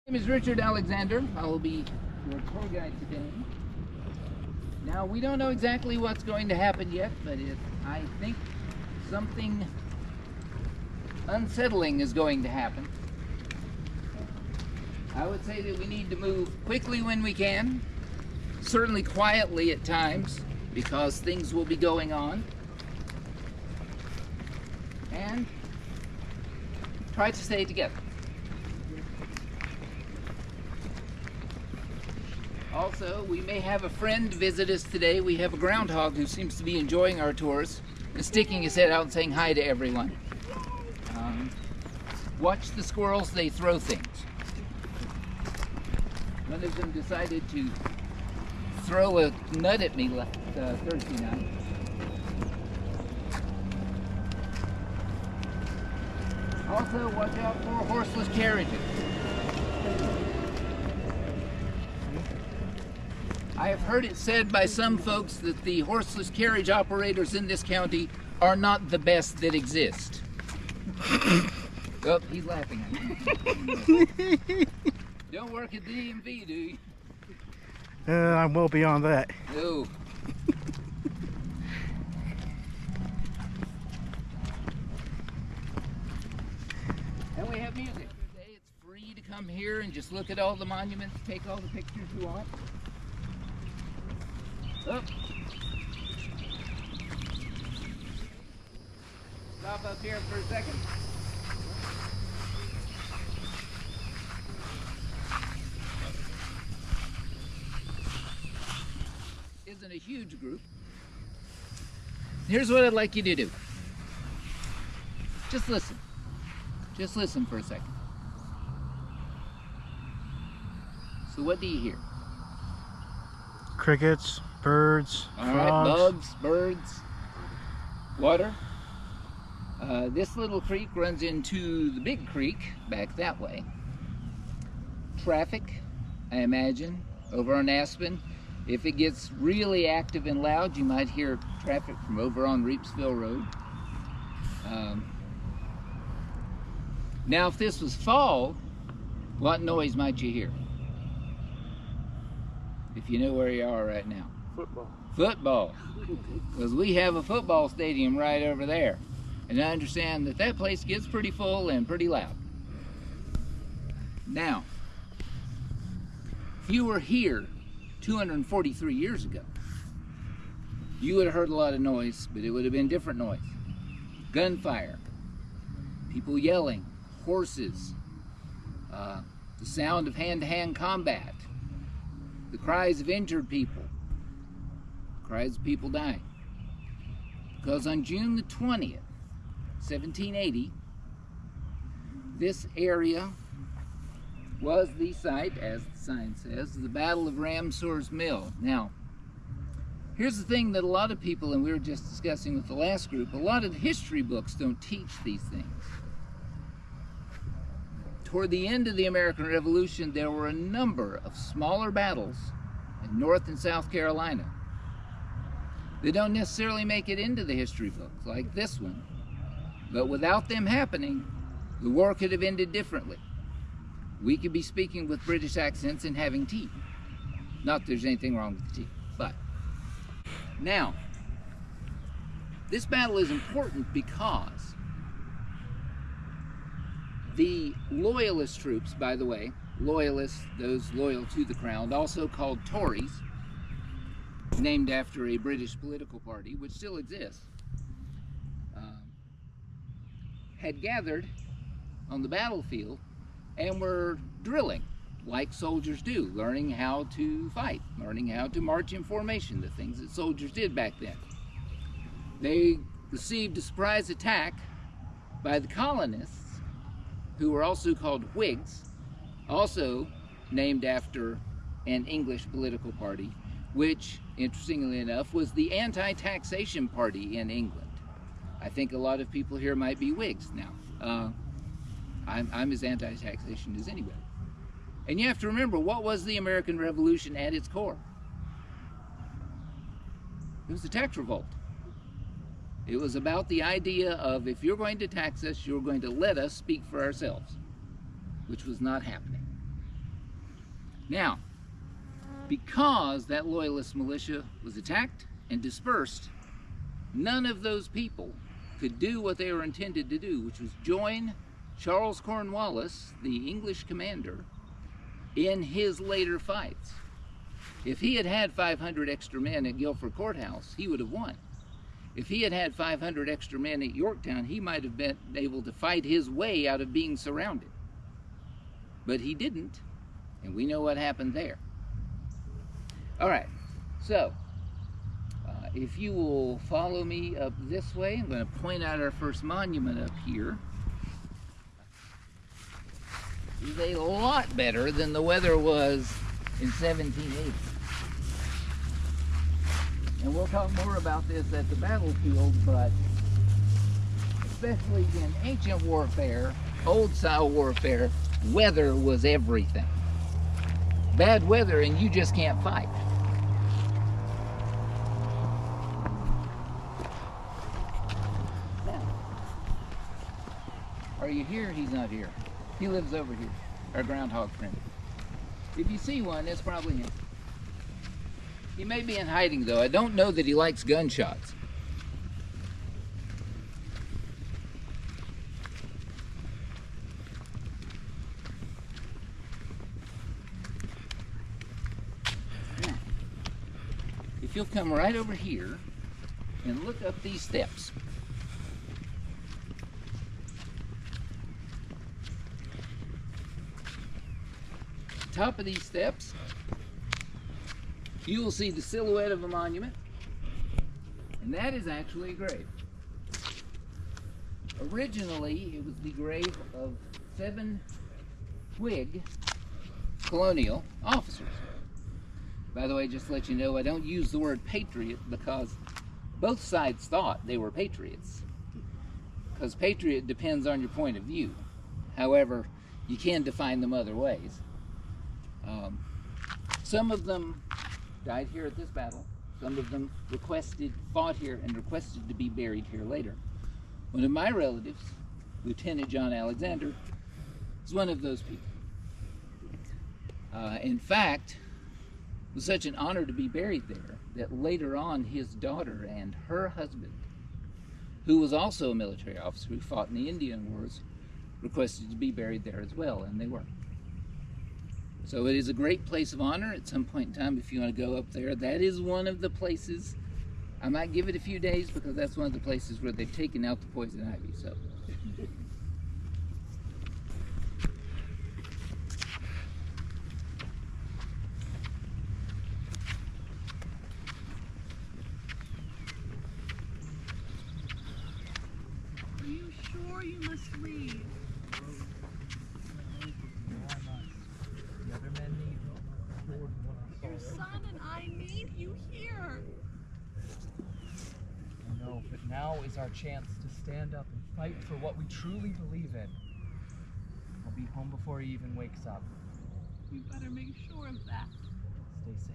My name is Richard Alexander. I will be your tour guide today. Now, we don't know exactly what's going to happen yet, but I think something unsettling is going to happen. I would say that we need to move quickly when we can, certainly quietly at times, because things will be going on, and try to stay together. Also, we may have a friend visit us today. We have a groundhog who seems to be enjoying our tours and sticking his head out and saying hi to everyone. Watch the squirrels, they throw things. One of them decided to throw a nut at me last Thursday night. Also, watch out for horseless carriages. I have heard it said by some folks that the horseless carriage operators in this county are not the best that exist. Oh, he's laughing at me. Don't work at the DMV, do you? I'm well beyond that. No. And we have music. It's free to come here and just look at all the monuments, take all the pictures you want. Oh. Stop up here for a second. Isn't a huge group. Here's what I'd like you to do. Just listen. Just listen for a second. So what do you hear? Crickets, birds, All frogs. right, bugs, birds, water. This little creek runs into the big creek back that way. Traffic, I imagine, over on Aspen. If it gets really active and loud, you might hear traffic from over on Reepsville Road. Now, if this was fall, what noise might you hear? If you know where you are right now. Football. Football. Because we have a football stadium right over there. And I understand that that place gets pretty full and pretty loud. Now, if you were here 243 years ago, you would have heard a lot of noise, but it would have been different noise. Gunfire, people yelling, horses, the sound of hand-to-hand combat, the cries of injured people, cries of people dying. Because on June the 20th, 1780, this area was the site, as the sign says, the Battle of Ramsour's Mill. Now, here's the thing that a lot of people, and we were just discussing with the last group, a lot of the history books don't teach these things. Toward the end of the American Revolution, there were a number of smaller battles in North and South Carolina. They don't necessarily make it into the history books, like this one. But without them happening, the war could have ended differently. We could be speaking with British accents and having tea. Not that there's anything wrong with the tea, but. Now, this battle is important because the Loyalist troops, by the way, Loyalists, those loyal to the crown, also called Tories, named after a British political party, which still exists, had gathered on the battlefield and were drilling like soldiers do, learning how to fight, learning how to march in formation, the things that soldiers did back then. They received a surprise attack by the colonists, who were also called Whigs, also named after an English political party, which, interestingly enough, was the anti-taxation party in England. I think a lot of people here might be Whigs now. I'm as anti-taxation as anybody. And you have to remember, what was the American Revolution at its core? It was a tax revolt. It was about the idea of, if you're going to tax us, you're going to let us speak for ourselves, which was not happening. Now, because that Loyalist militia was attacked and dispersed, none of those people could do what they were intended to do, which was join Charles Cornwallis, the English commander, in his later fights. If he had had 500 extra men at Guilford Courthouse, he would have won. If he had had 500 extra men at Yorktown, he might have been able to fight his way out of being surrounded. But he didn't, and we know what happened there. All right, so if you will follow me up this way, I'm going to point out our first monument up here. It's a lot better than the weather was in 1780. And we'll talk more about this at the battlefield, but especially in ancient warfare, old style warfare, weather was everything. Bad weather and you just can't fight. Now, are you here? He's not here. He lives over here, our groundhog friend. If you see one, it's probably him. He may be in hiding though. I don't know that he likes gunshots. Now, if you'll come right over here and look up these steps. Top of these steps, you will see the silhouette of a monument, and that is actually a grave. Originally, it was the grave of 7 Whig colonial officers. By the way, just to let you know, I don't use the word patriot because both sides thought they were patriots. Because patriot depends on your point of view. However, you can define them other ways. Some of them died here at this battle. Some of them fought here and requested to be buried here later. One of my relatives, Lieutenant John Alexander, is one of those people. In fact, it was such an honor to be buried there that later on his daughter and her husband, who was also a military officer who fought in the Indian Wars, requested to be buried there as well, and they were. So it is a great place of honor. At some point in time, if you want to go up there, that is one of the places. I might give it a few days because that's one of the places where they've taken out the poison ivy. So. Are you sure you must leave? Your son and I need you here. I know, but now is our chance to stand up and fight for what we truly believe in. I'll be home before he even wakes up. You better make sure of that. Stay safe.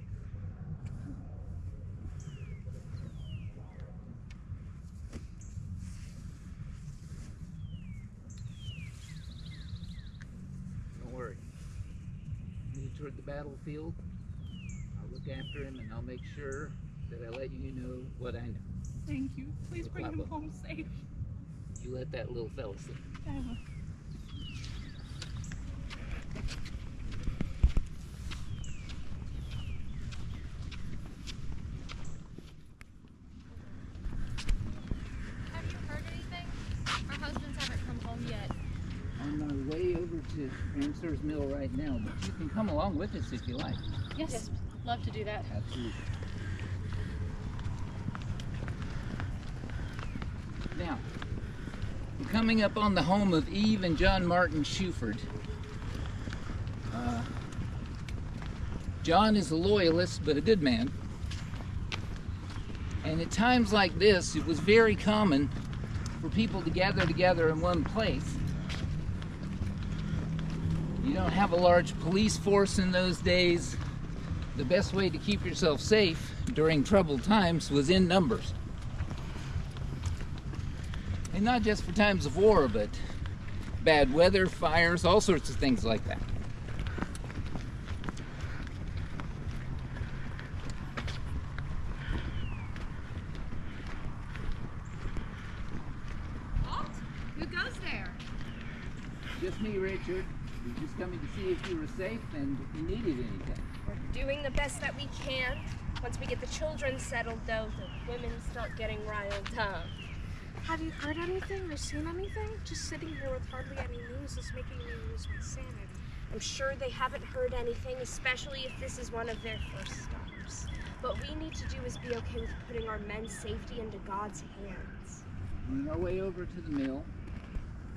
Don't worry. Move toward the battlefield. I'll look after him and I'll make sure that I let you know what I know. Thank you. Please No bring him problem. home safe. You let that little fella sleep. I will. Have you heard anything? Our husbands haven't come home yet. On my way over to Ramsour's mill right now, but you can come along with us if you like. Yes, love to do that. Absolutely. Now, we're coming up on the home of Eve and John Martin Shuford. John is a loyalist, but a good man. And at times like this, it was very common for people to gather together in one place. You don't have a large police force in those days. The best way to keep yourself safe during troubled times was in numbers. And not just for times of war, but bad weather, fires, all sorts of things like that. Just me, Richard. We're just coming to see if you were safe and if you needed anything. We're doing the best that we can. Once we get the children settled, though, the women start getting riled up. Have you heard anything or seen anything? Just sitting here with hardly any news is making me lose my sanity. I'm sure they haven't heard anything, especially if this is one of their first stops. What we need to do is be okay with putting our men's safety into God's hands. On our way over to the mill,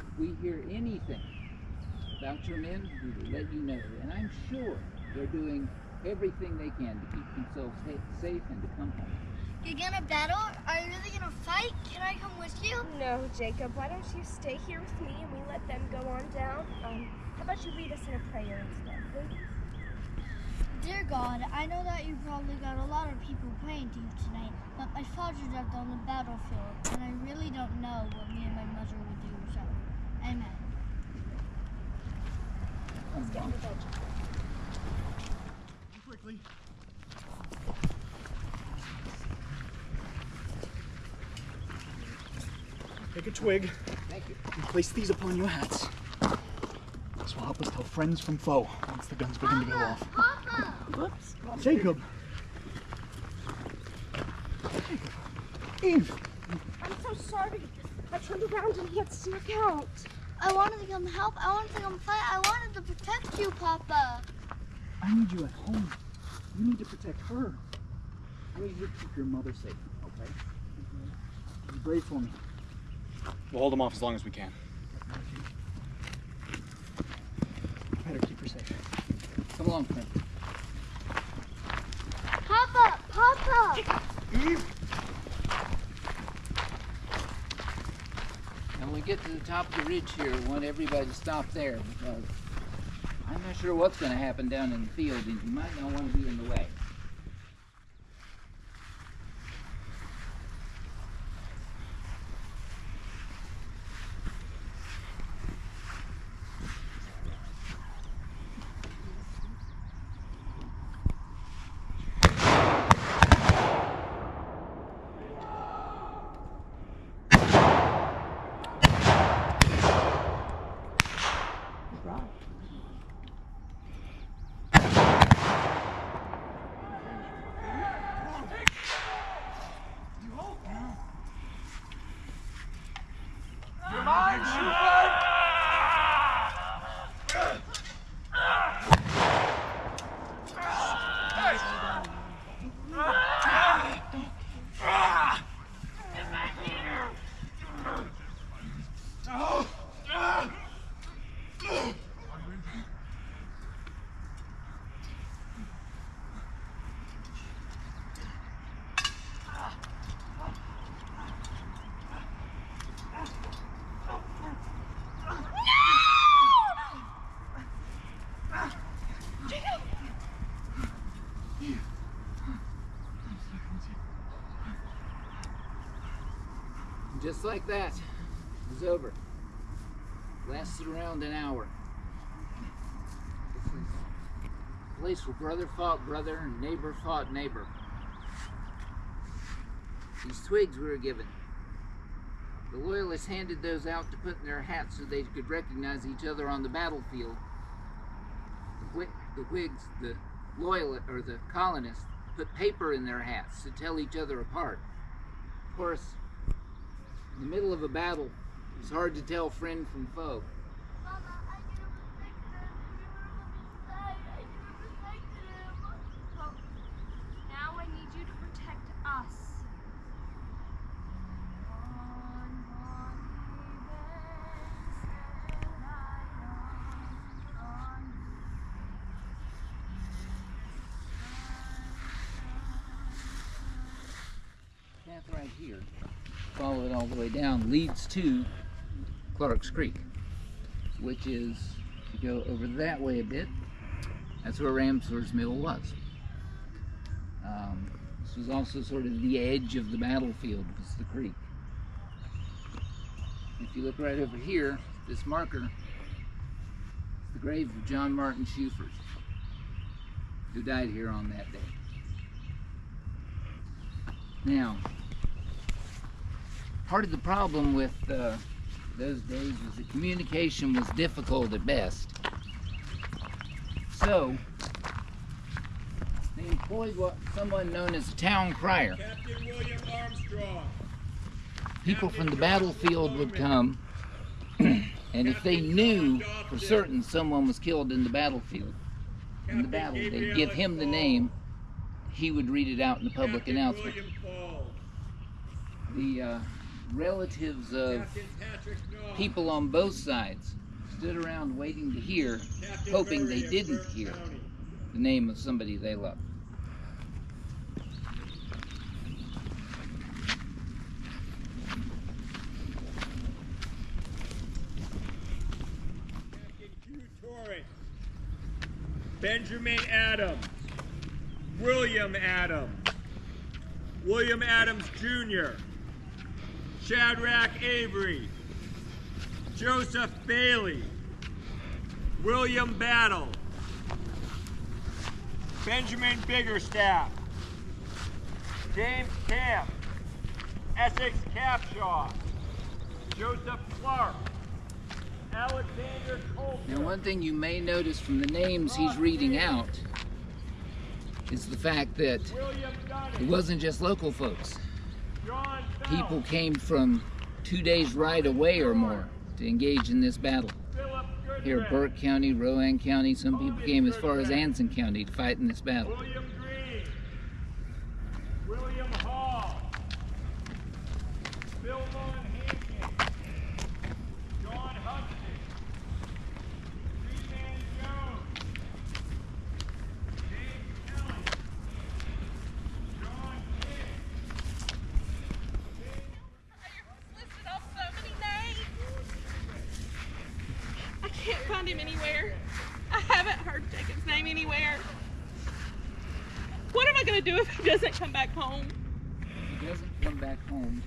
if we hear anything about your men, we will let you know. And I'm sure they're doing everything they can to keep themselves safe and to come home. You're gonna battle? Are you really gonna fight? Can I come with you? No, Jacob, why don't you stay here with me and we let them go on down? How about you lead us in a prayer instead, please? Dear God, I know that you probably got a lot of people praying to you tonight, but my father died on the battlefield, and I really don't know what me and my mother would do without you. Amen. Let's get in the bed. Quickly. Take a twig Thank you. and place these upon your hats. This will help us tell friends from foe once the guns begin to go off. Papa! Whoops. Jacob. Jacob. Eve. I'm so sorry. I turned around and he had snuck out. I wanted to come help. I wanted to come fight. I wanted to protect you, Papa. I need you at home. You need to protect her. I need you to keep your mother safe, okay? Be brave for me. We'll hold them off as long as we can. Better keep her safe. Come along, friend. Papa! Papa! Eve! When we get to the top of the ridge here, I want everybody to stop there because I'm not sure what's going to happen down in the field and you might not want to be in the way. Just like that, it was over. Lasted around an hour. This is a place where brother fought brother and neighbor fought neighbor. These twigs we were given. The Loyalists handed those out to put in their hats so they could recognize each other on the battlefield. The Whigs, the Loyalists, or the colonists, put paper in their hats to tell each other apart. Of course, in the middle of a battle, it's hard to tell friend from foe. Mama, I need to protect them. We were on his side. I need to protect him. Well, now I need you to protect us. Path right here, follow it all the way down, leads to Clark's Creek, which is, if you go over that way a bit, that's where Ramsour's mill was. This was also sort of the edge of the battlefield, was the creek. If you look right over here, this marker, is the grave of John Martin Schufers, who died here on that day. Now, part of the problem with those days was that communication was difficult at best. So they employed someone known as a town crier. Captain William Armstrong. People from the battlefield would come, and if they knew for certain someone was killed in the battlefield, in the battle, they'd give him the name. He would read it out in the public announcement. The relatives of people on both sides stood around waiting to hear, hoping they didn't hear the name of somebody they loved. Benjamin Adams, William Adams, William Adams Jr., Shadrach Avery, Joseph Bailey, William Battle, Benjamin Biggerstaff, James Camp, Essex Capshaw, Joseph Clark, Alexander Colton. Now, one thing you may notice from the names he's reading out is the fact that it wasn't just local folks. People came from 2 days' ride away or more to engage in this battle. Here, Burke County, Rowan County, some people came as far as Anson County to fight in this battle. William Green, William Hall, Bill Mullen Hankins, John Hudson, Freeman Jones, James Kelly, John Kidd. Listed off so many names. I can't find him anywhere. I haven't heard Jacob's name anywhere. What am I going to do if he doesn't come back home? If he doesn't come back home,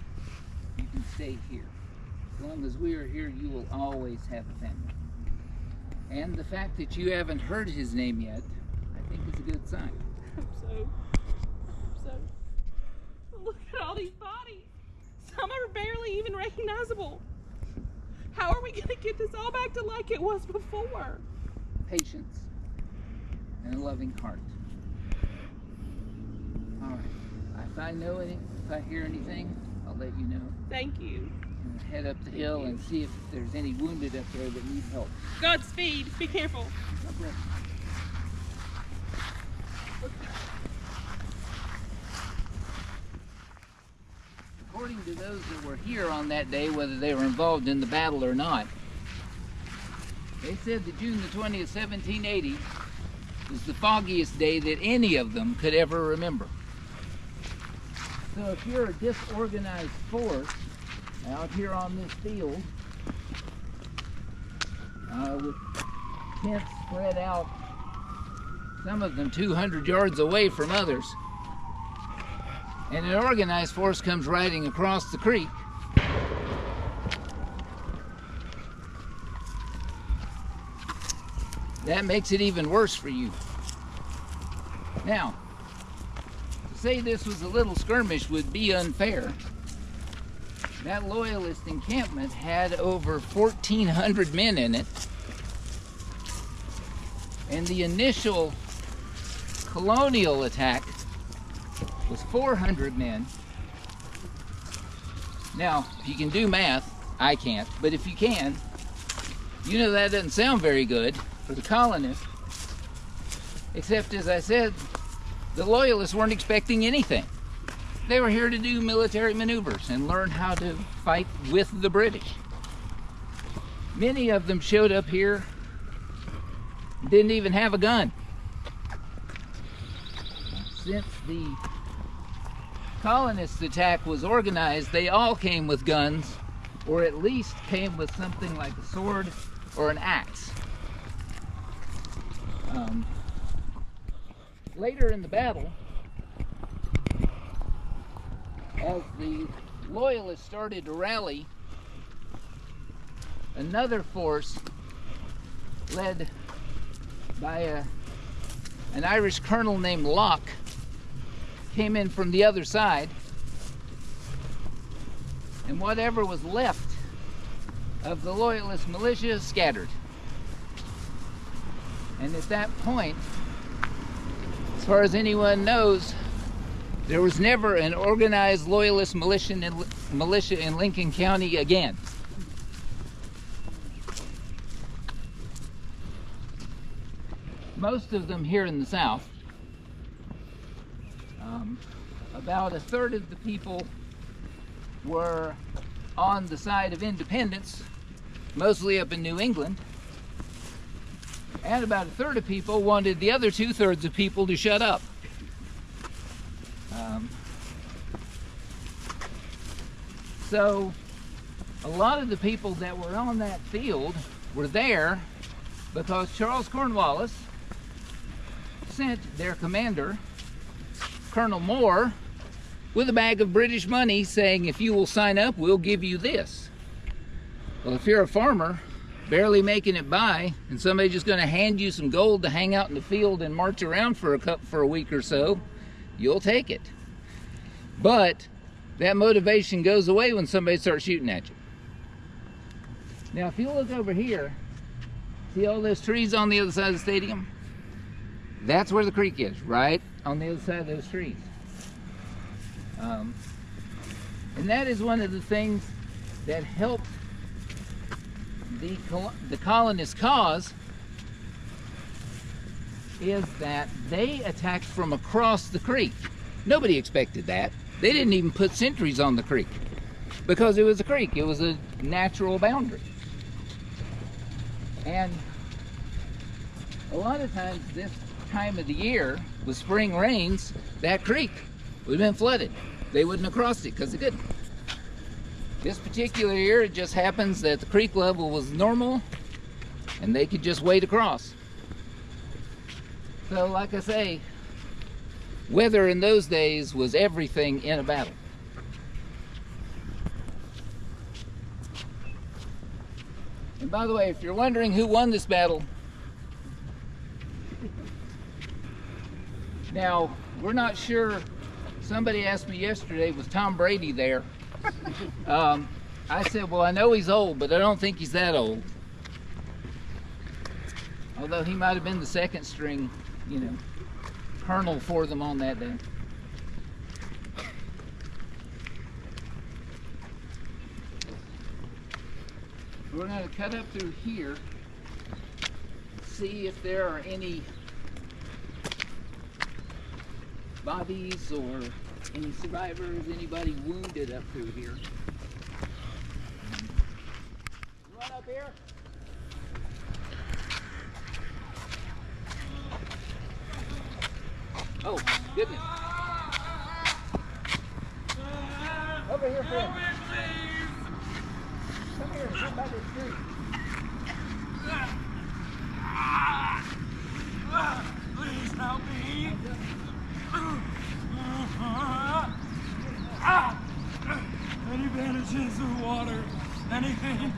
you can stay here. As long as we are here, you will always have a family. And the fact that you haven't heard his name yet, I think is a good sign. So. Look at all these bodies. Some are barely even recognizable. How are we going to get this all back to like it was before? Patience and a loving heart. All right. If I know any, if I hear anything, I'll let you know. Thank you. And head up the hill and see if there's any wounded up there that need help. Godspeed. Be careful. God bless. According to those that were here on that day, whether they were involved in the battle or not, they said that June the 20th, 1780 was the foggiest day that any of them could ever remember. So if you're a disorganized force out here on this field, with tents spread out, some of them 200 yards away from others, and an organized force comes riding across the creek, that makes it even worse for you. Now, to say this was a little skirmish would be unfair. That Loyalist encampment had over 1,400 men in it, and the initial colonial attack was 400 men. Now, if you can do math, I can't, but if you can, you know that doesn't sound very good for the colonists, except, as I said, the Loyalists weren't expecting anything. They were here to do military maneuvers and learn how to fight with the British. Many of them showed up here, didn't even have a gun. Since the colonists' attack was organized, they all came with guns, or at least came with something like a sword or an axe. Later in the battle, as the Loyalists started to rally, another force led by an Irish colonel named Locke came in from the other side, and whatever was left of the Loyalist militia scattered. And at that point, as far as anyone knows, there was never an organized Loyalist militia in Lincoln County again. Most of them here in the South. About a third of the people were on the side of independence, mostly up in New England. And about a third of people wanted the other 2/3 of people to shut up. So a lot of the people that were on that field were there because Charles Cornwallis sent their commander, Colonel Moore, with a bag of British money saying, if you will sign up, we'll give you this. Well, if you're a farmer, barely making it by, and somebody's just going to hand you some gold to hang out in the field and march around for a week or so, you'll take it. But that motivation goes away when somebody starts shooting at you. Now, if you look over here, see all those trees on the other side of the stadium? That's where the creek is, right on the other side of those trees. And that is one of the things that helped the colonists' cause, is that they attacked from across the creek. Nobody expected that. They didn't even put sentries on the creek because it was a creek. It was a natural boundary. And a lot of times this time of the year, with spring rains, that creek would have been flooded. They wouldn't have crossed it because they couldn't. This particular year, it just happens that the creek level was normal and they could just wade across. So like I say, weather in those days was everything in a battle. And by the way, if you're wondering who won this battle, now, we're not sure. Somebody asked me yesterday, was Tom Brady there? I said, well, I know he's old, but I don't think he's that old. Although he might have been the second string, colonel for them on that day. We're going to cut up through here, see if there are any bodies or any survivors, anybody wounded up through here. Run up here. Oh, goodness. Over here, friend. Come here, come by this tree. Please help me. Any bandages or water? Anything?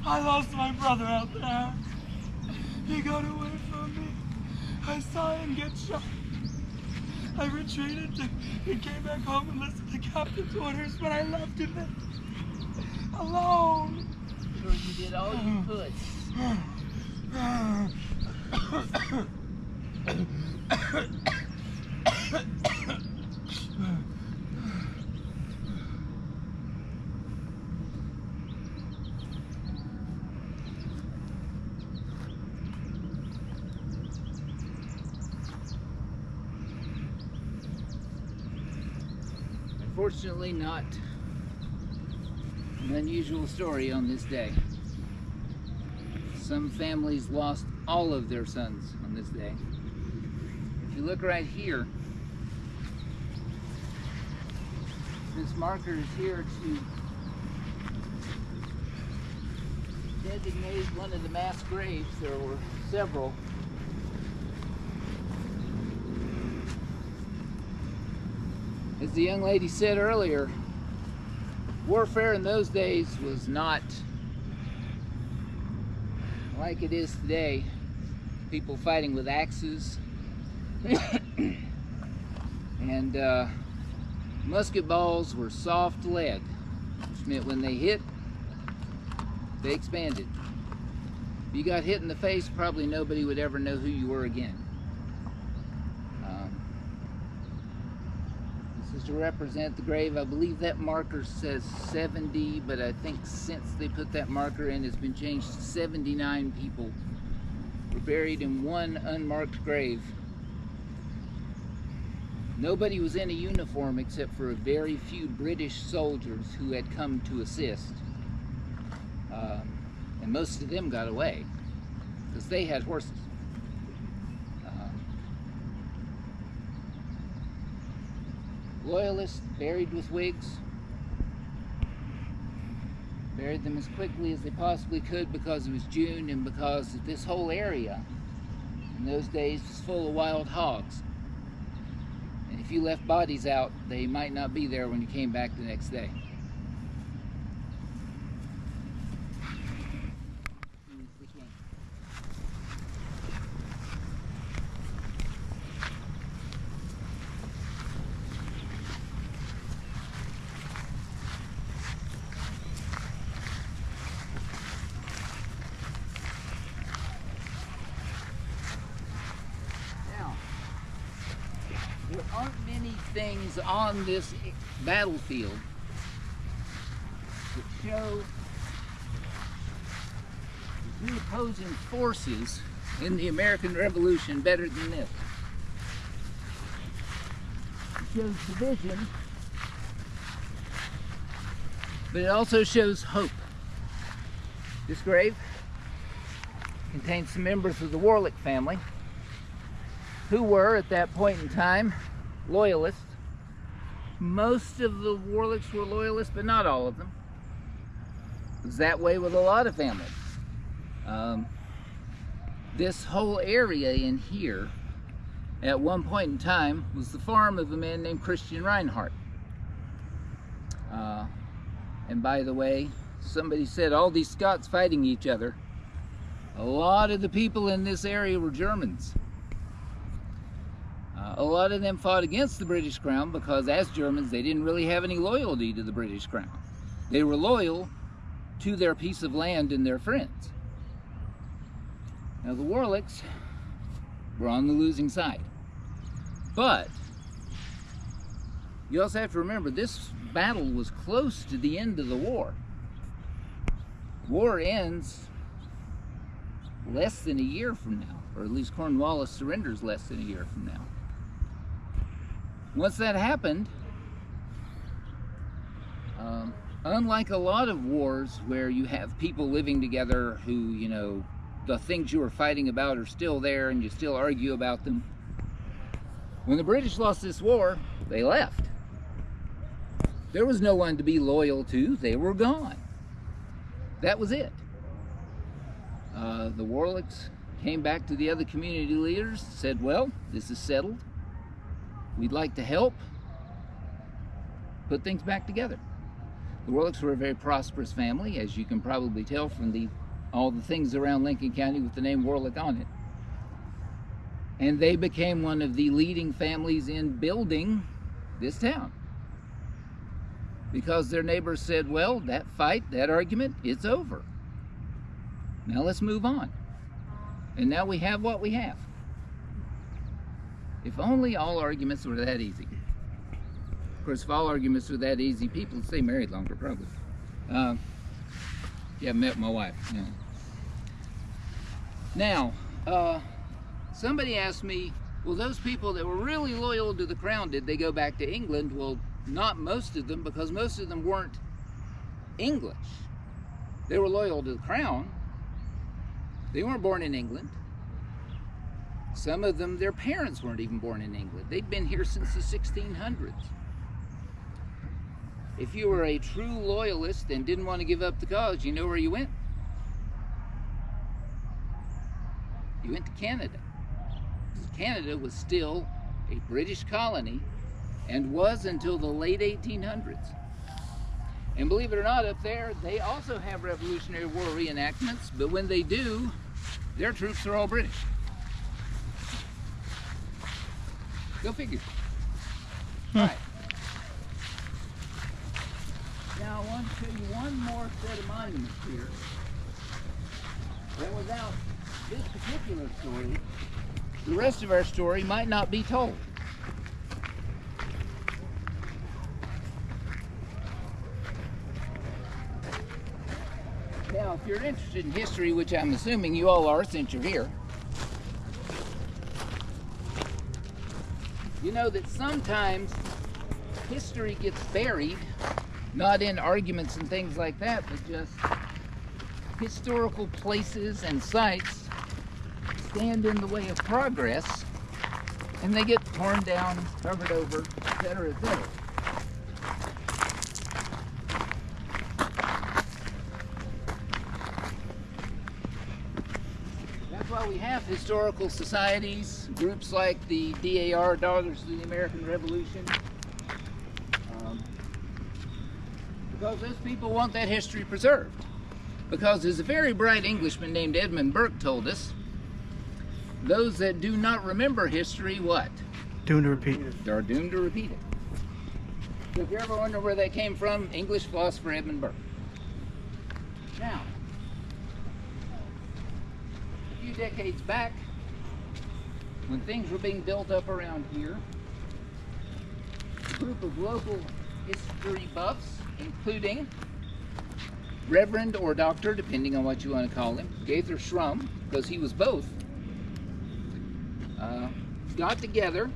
I lost my brother out there. He got away from me. I saw him get shot. I retreated and came back home and listened to Captain's orders, but I left him there alone. Sure, you did all you could. Unfortunately, not an unusual story on this day. Some families lost all of their sons on this day. If you look right here, this marker is here to designate one of the mass graves. There were several. As the young lady said earlier, warfare in those days was not like it is today. People fighting with axes And musket balls were soft lead, which meant when they hit, they expanded. If you got hit in the face, probably nobody would ever know who you were again. This is to represent the grave. I believe that marker says 70, but I think since they put that marker in, it's been changed to 79 people were buried in one unmarked grave. Nobody was in a uniform except for a very few British soldiers who had come to assist. And most of them got away because they had horses. Loyalists buried with wigs, buried them as quickly as they possibly could because it was June and because this whole area in those days was full of wild hogs. And if you left bodies out, they might not be there when you came back the next day. There aren't many things on this battlefield that show the two opposing forces in the American Revolution better than this. It shows division, but it also shows hope. This grave contains some members of the Warlick family who were, at that point in time, Loyalists. Most of the Warlicks were Loyalists, but not all of them. It was that way with a lot of families. This whole area in here, at one point in time, was the farm of a man named Christian Reinhardt. And by the way, somebody said all these Scots fighting each other. A lot of the people in this area were Germans. A lot of them fought against the British Crown because as Germans they didn't really have any loyalty to the British Crown. They were loyal to their piece of land and their friends. Now the Warlicks were on the losing side. But you also have to remember this battle was close to the end of the war. War ends less than a year from now, or at least Cornwallis surrenders less than a year from now. Once that happened, unlike a lot of wars where you have people living together who, you know, the things you were fighting about are still there and you still argue about them, when the British lost this war, they left. There was no one to be loyal to. They were gone. That was it. The Warlicks came back to the other community leaders, said, well, this is settled. We'd like to help put things back together. The Warlicks were a very prosperous family, as you can probably tell from all the things around Lincoln County with the name Warlick on it. And they became one of the leading families in building this town. Because their neighbors said, well, that fight, that argument, it's over. Now let's move on. And now we have what we have. If only all arguments were that easy. Of course, if all arguments were that easy, people would stay married longer, probably. Yeah, I met my wife. Yeah. Now, somebody asked me, well, those people that were really loyal to the crown, did they go back to England? Well, not most of them, because most of them weren't English. They were loyal to the crown. They weren't born in England. Some of them, their parents weren't even born in England. They'd been here since the 1600s. If you were a true loyalist and didn't want to give up the cause, you know where you went? You went to Canada. Canada was still a British colony and was until the late 1800s. And believe it or not, up there, they also have Revolutionary War reenactments, but when they do, their troops are all British. Go figure. Right. Now I want to show you one more set of monuments here. That without this particular story, the rest of our story might not be told. Now, if you're interested in history, which I'm assuming you all are since you're here, you know that sometimes history gets buried, not in arguments and things like that, but just historical places and sites stand in the way of progress, and they get torn down, covered over, etc., etc. That's why we have historical societies, groups like the DAR, Daughters of the American Revolution, because those people want that history preserved. Because as a very bright Englishman named Edmund Burke told us, those that do not remember history, what? Doomed to repeat. They're doomed to repeat it. So if you ever wonder where that came from, English philosopher Edmund Burke. Now, a few decades back, when things were being built up around here, a group of local history buffs, including Reverend or Doctor, depending on what you want to call him, Gaither Shrum, because he was both, got together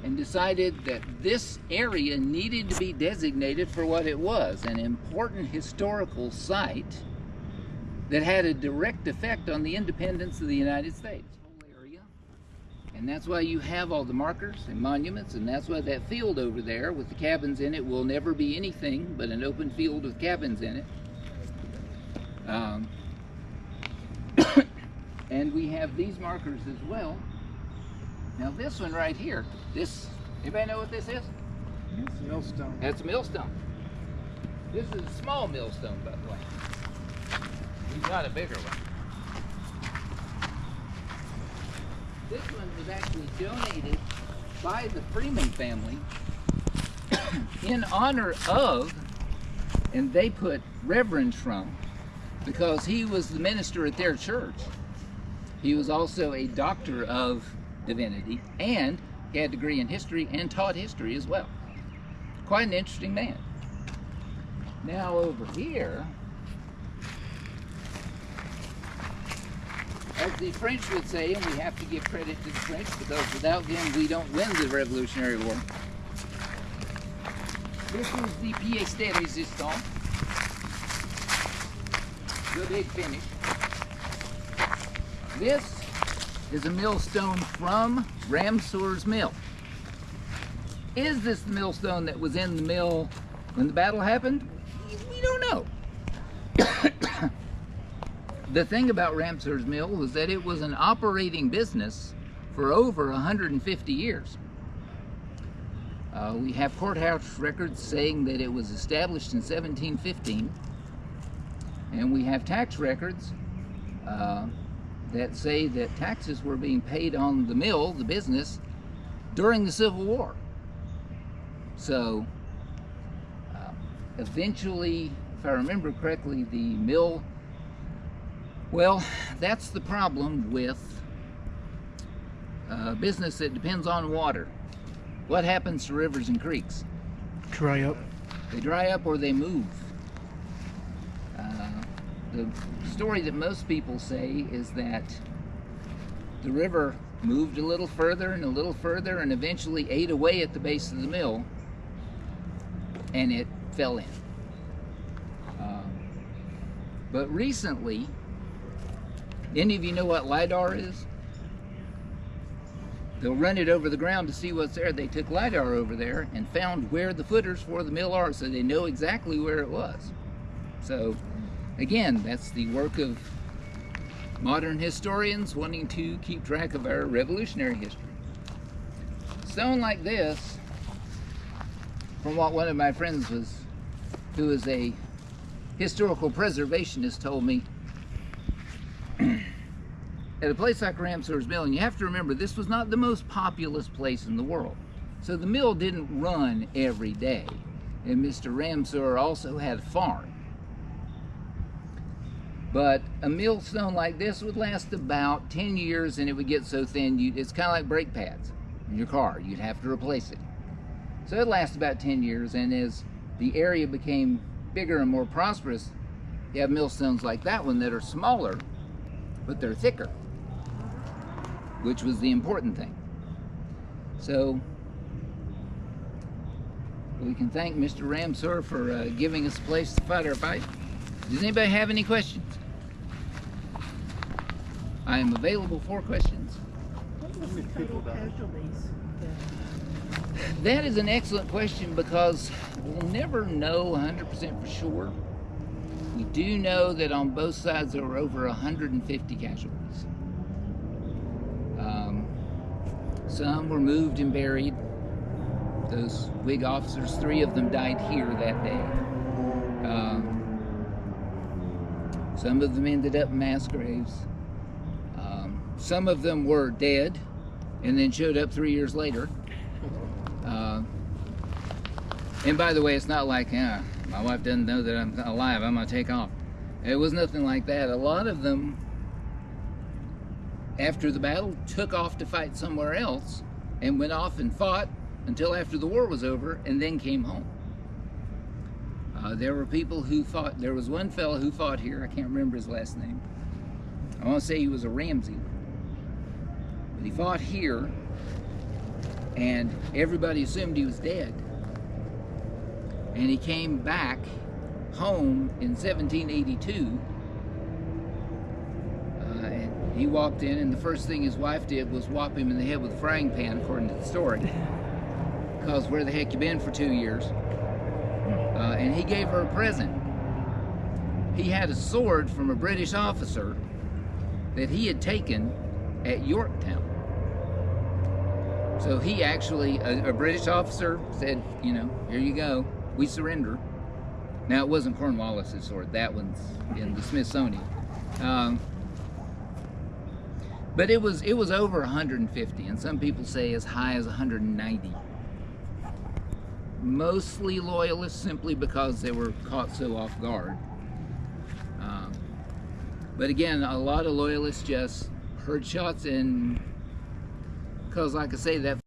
and decided that this area needed to be designated for what it was, an important historical site that had a direct effect on the independence of the United States. Whole area. And that's why you have all the markers and monuments, and that's why that field over there with the cabins in it will never be anything but an open field with cabins in it. And we have these markers as well. Now this one right here, anybody know what this is? It's a millstone. That's a millstone. This is a small millstone, by the way. We've got a bigger one. This one was actually donated by the Freeman family in honor of, and they put Reverend Shrum, because he was the minister at their church. He was also a doctor of divinity, and he had a degree in history and taught history as well. Quite an interesting man. Now over here, as the French would say, and we have to give credit to the French because without them we don't win the Revolutionary War. This is the pièce de résistance, the big finish. This is a millstone from Ramseur's mill. Is this the millstone that was in the mill when the battle happened? We don't know. The thing about Ramseur's mill was that it was an operating business for over 150 years. We have courthouse records saying that it was established in 1715, and we have tax records that say that taxes were being paid on the mill, the business, during the Civil War. So eventually, if I remember correctly, the mill, well, that's the problem with business that depends on water. What happens to rivers and creeks? Dry up. They dry up or they move. The story that most people say is that the river moved a little further and a little further and eventually ate away at the base of the mill and it fell in. But recently, any of you know what LIDAR is? They'll run it over the ground to see what's there. They took LIDAR over there and found where the footers for the mill are, so they know exactly where it was. So again, that's the work of modern historians wanting to keep track of our revolutionary history. Stone like this, from what one of my friends who is a historical preservationist told me, at a place like Ramseur's Mill, and you have to remember this was not the most populous place in the world. So the mill didn't run every day. And Mr. Ramseur also had a farm. But a millstone like this would last about 10 years, and it would get so thin, it's kind of like brake pads in your car. You'd have to replace it. So it lasts about 10 years, and as the area became bigger and more prosperous, you have millstones like that one that are smaller, but they're thicker, which was the important thing. So we can thank Mr. Ramseur for giving us a place to fight our fight. Does anybody have any questions? I am available for questions. What was the total casualties? That is an excellent question, because we'll never know 100% for sure. We do know that on both sides there were over 150 casualties. Some were moved and buried. Those Whig officers, 3 of them died here that day. Some of them ended up in mass graves. Some of them were dead and then showed up 3 years later. And by the way, it's not like, my wife doesn't know that I'm alive, I'm gonna take off. It was nothing like that. A lot of them, after the battle, took off to fight somewhere else and went off and fought until after the war was over, and then came home. There were people who fought. There was one fellow who fought here. I can't remember his last name. I want to say he was a Ramsey. But he fought here, and everybody assumed he was dead. And he came back home in 1782. And he walked in, and the first thing his wife did was whop him in the head with a frying pan, according to the story. Because where the heck you been for 2 years? And he gave her a present. He had a sword from a British officer that he had taken at Yorktown. So he actually, a British officer said, you know, here you go, we surrender. Now it wasn't Cornwallis's sword, that one's in the Smithsonian. But it was over 150, and some people say as high as 190. Mostly Loyalists, simply because they were caught so off guard. But again, a lot of Loyalists just heard shots, and because like I say, that